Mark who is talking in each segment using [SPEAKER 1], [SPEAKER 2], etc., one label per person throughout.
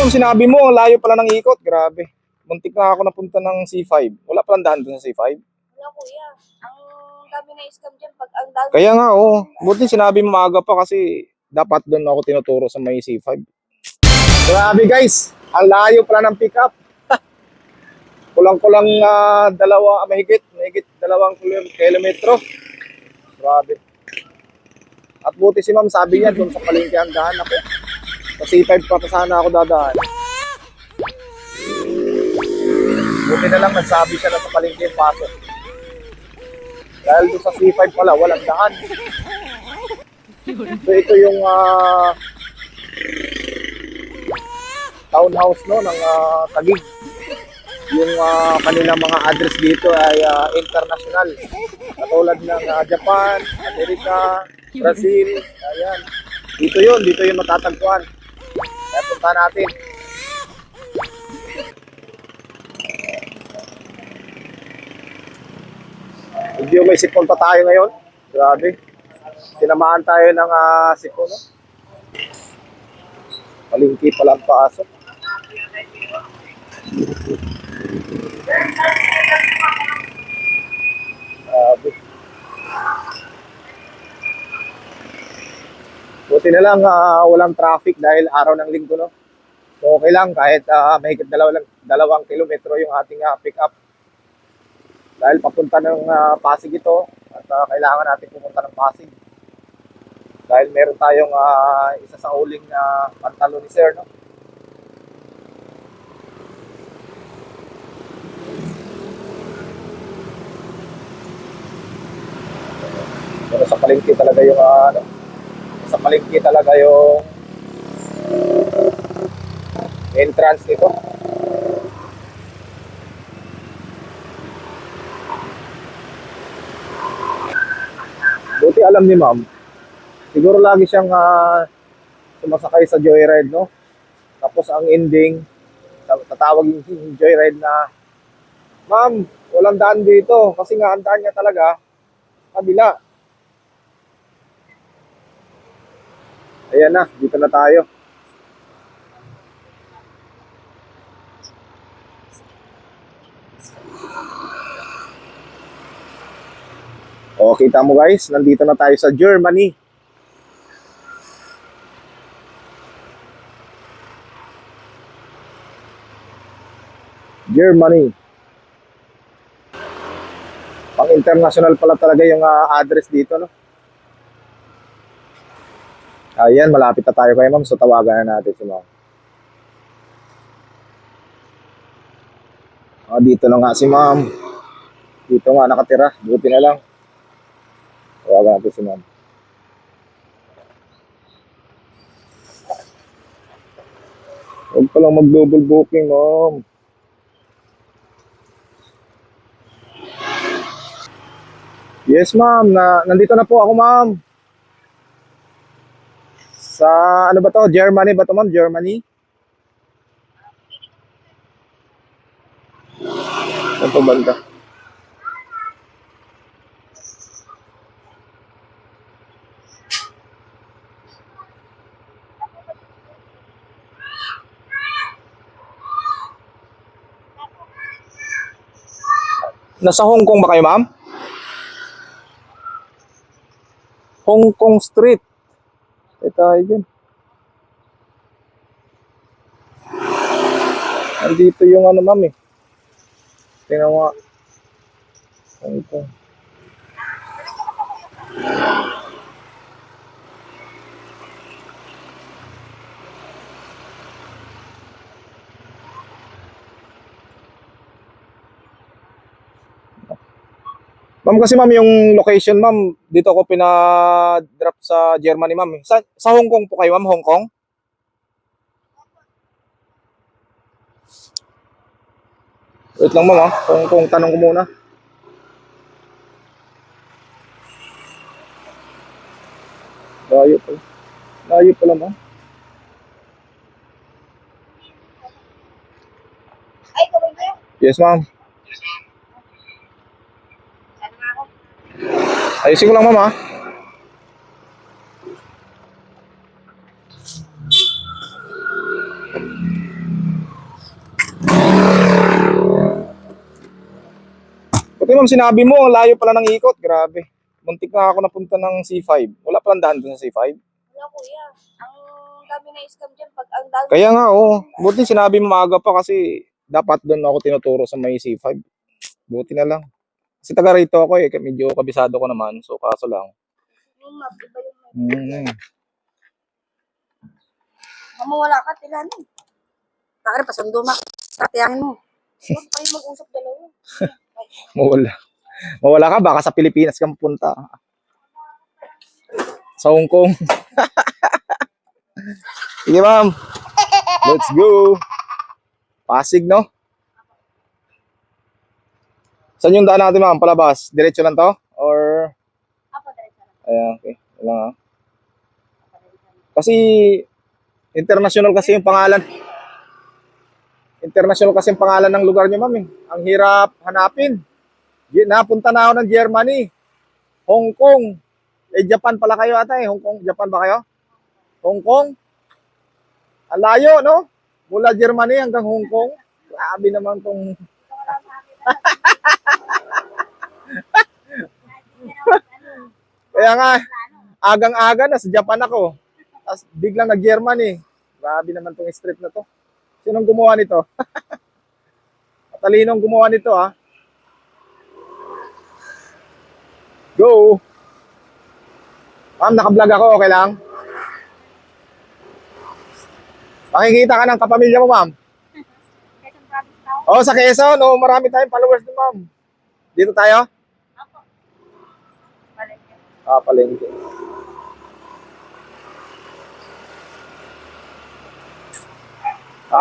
[SPEAKER 1] ma'am, sinabi mo, ang layo pala ng ikot. Grabe. Muntik na ako napunta ng C5. Wala palang daan doon sa C5.
[SPEAKER 2] Wala kuya. Ang dami na scam dyan pag ang dami.
[SPEAKER 1] Kaya nga, oo. Buti sinabi mo maaga pa kasi dapat doon ako tinuturo sa may C5. Grabe guys, ang layo pala ng pick up. Kulang-kulang mahigit 2 kilometro. Grabe. At buti si ma'am, sabi niya doon sa palengke ang daan ako. Sa C5 pa sana ako dadaan. Buti na lang nagsabi siya na sa palengke yung pasok. Dahil doon sa C5 pala, walang daan. So ito yung townhouse no ng Taguig. Yung kanilang mga address dito ay international. Katulad ng Japan, Amerika, Brazil. Ayan. Dito yung matatagpuan. Kaya punta natin. Medyo may sipon pa tayo ngayon. Grabe. Tinamaan tayo ng sipon. No? Palingki pala ang pasok. Grabe. Buti na lang walang traffic dahil araw ng linggo, no? So okay lang kahit mahigit 2 kilometro yung ating pick up. Dahil papunta ng Pasig ito at kailangan natin pumunta ng Pasig. Dahil meron tayong isa sa uling pantalo ni Sir, no? Pero sa palengke talaga yung sa palengke talaga yung entrance nito. Buti alam ni ma'am. Siguro lagi siyang sumasakay sa joyride, no? Tapos ang ending, tatawag yung joyride na, ma'am, walang daan dito. Kasi nga, ang daan niya talaga, kabila. Ayan na, dito na tayo. O, kita mo guys, nandito na tayo sa Germany. Germany. Pang international pala talaga yung address dito, no? Ayan, malapit na tayo kay ma'am, so tawagan na natin si ma'am. Dito na nga si ma'am. Dito nga nakatira, buti na lang. Tawagan natin si ma'am. Huwag pa lang mag-double booking, ma'am. Yes, ma'am. Nandito na po ako, ma'am. Sa ano ba to? Germany ba to, ma'am? Germany? Saan po banda? Nasa Hong Kong ba kayo, ma'am? Hong Kong Street. Tayo dyan. Nandito yung ma'am eh. Tingnan mo nga. Hong Kong. Ma'am, kasi ma'am yung location ma'am, dito ako pina-drop sa Germany ma'am. Sa Hong Kong po kayo ma'am, Hong Kong? Wait lang ma'am Hong Kong, tanong ko muna. Layo pala. Layo pala ma'am.
[SPEAKER 2] Ay, kaway ba?
[SPEAKER 1] Yes ma'am. Ayusin ko lang ma'am. ma'am, sinabi mo, ang layo pala ng ikot. Grabe. Muntik na ako napunta ng C5. Wala palang daan dun sa C5.
[SPEAKER 2] Wala kuya. Ang dami na scam dyan pag ang dami.
[SPEAKER 1] Kaya nga, oo. Buti sinabi mo maaga pa kasi dapat doon ako tinuturo sa may C5. Buti na lang. Kasi taga rito ako eh. Medyo kabisado ko naman. So, kaso lang.
[SPEAKER 2] Yung map, iba yung map.
[SPEAKER 1] Hmm.
[SPEAKER 2] Mamawala ka, tilanin. Bakit pasundo mo? Tatiyahin mo. Huwag kayo mag-usap dalawa.
[SPEAKER 1] Mawala. Mawala ka, baka sa Pilipinas ka mapunta. Sa Hong Kong. Sige ma'am. Let's go. Pasig, no? Saan yung daan natin ma'am? Palabas? Diretso lang to? Or...
[SPEAKER 2] Apo, diretso lang.
[SPEAKER 1] Ayan, okay. Wala nga. Kasi... International kasi yung pangalan. International kasi yung pangalan ng lugar niyo ma'am eh. Ang hirap hanapin. Napunta na ako ng Germany. Hong Kong. Eh, Japan pala kayo ata eh. Hong Kong, Japan ba kayo? Hong Kong? Ang layo, no? Mula Germany hanggang Hong Kong. Grabe naman tong... Kaya nga, agang-aga na sa Japan ako. Tapos biglang nag-Germany. Grabe naman tong street na to. Sinong gumawa nito? Matalinong gumawa nito, ha? Go! Ma'am, naka-vlog ako. Okay lang? Makikita ka ng kapamilya mo, ma'am.
[SPEAKER 2] Quezon Province daw.
[SPEAKER 1] Oo, sa Quezon. Oo, marami tayong followers din, ma'am. Dito tayo?
[SPEAKER 2] Apo. Balik.
[SPEAKER 1] Ah, palengke.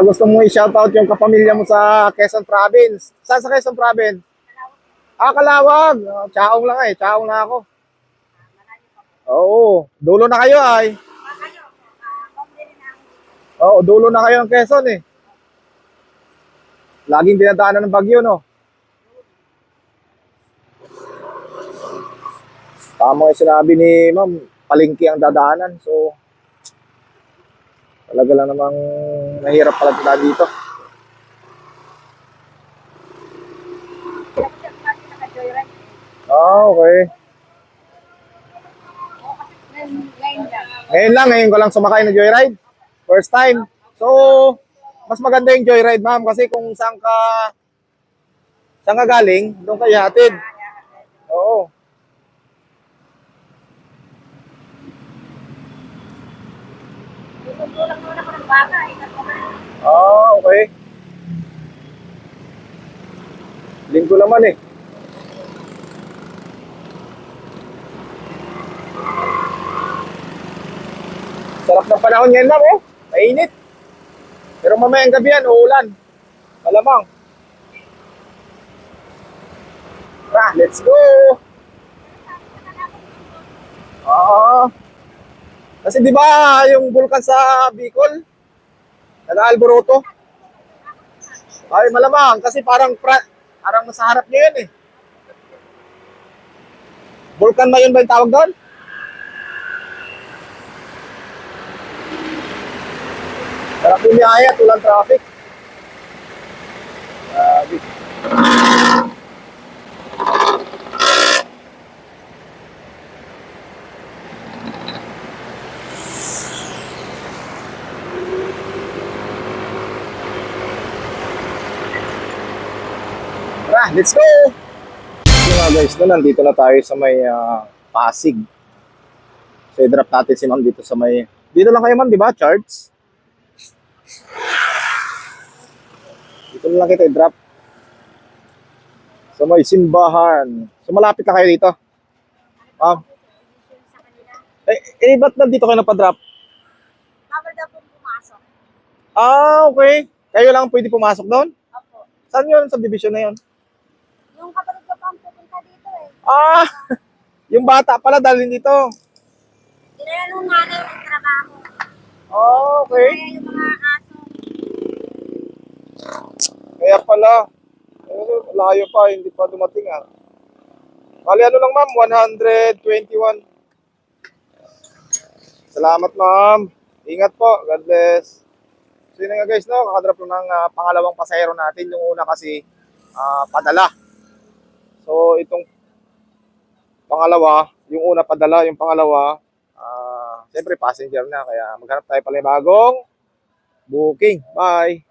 [SPEAKER 1] Gusto mo i-shoutout yung kapamilya mo sa Quezon Province. Saan sa Quezon Province? Kalawag. Chaong lang eh. Chaong na ako. Oo. Dulo na kayo ay. Oo, dulo na kayo ng Quezon eh. Laging dinadaanan ng bagyo, no? Tama yung sinabi ni ma'am, palengke ang dadaanan. So, talaga lang namang nahirap pala tayo dito. Okay. Ngayon ko lang sumakay na joyride. First time. So, mas maganda yung joyride, ma'am, kasi kung saan ka galing, doon kayo hatid. Oo. Okay. Linggo naman eh. Sarap ng panahon ngayon, ma'am, oh. Mainit. Pero mamayang gabi yan, uulan. Malamang. Let's go! Kasi di ba yung bulkan sa Bicol, nag-aalboroto? Ay, malamang. Kasi parang nasa harap niyo yan eh. Bulkan ba yun ba yung tawag doon? Sarap yung biyaya at walang traffic. Grabe. Let's go! Yung nga guys, nandito na tayo sa may Pasig. So, i-drop natin si ma'am dito sa may... Dito lang kayo ma'am, di ba? Charts? Dito na lang kita i-drop. Sa may simbahan. So, malapit na kayo dito. Ba't nandito kayo napadrop?
[SPEAKER 2] Bawal daw pong pumasok.
[SPEAKER 1] Okay. Kayo lang pwede pumasok doon?
[SPEAKER 2] Opo.
[SPEAKER 1] Saan yun? Sa division na yun?
[SPEAKER 2] Yung kapatid ko pang pupunta dito eh.
[SPEAKER 1] Yung bata pala dalhin dito.
[SPEAKER 2] Dinala nung nanay ng trabaho.
[SPEAKER 1] Okay.
[SPEAKER 2] Kaya yung mga aso.
[SPEAKER 1] Kaya pala. Layo pa, hindi pa dumating ah. Bali ano lang ma'am, 121. Salamat ma'am. Ingat po, God bless. So yun nga guys, no, kakadrop lang ng pangalawang pasahero natin. Yung una kasi padala. So, itong pangalawa, yung una padala, yung pangalawa, siyempre passenger na. Kaya maghanap tayo pala ng bagong booking. Bye!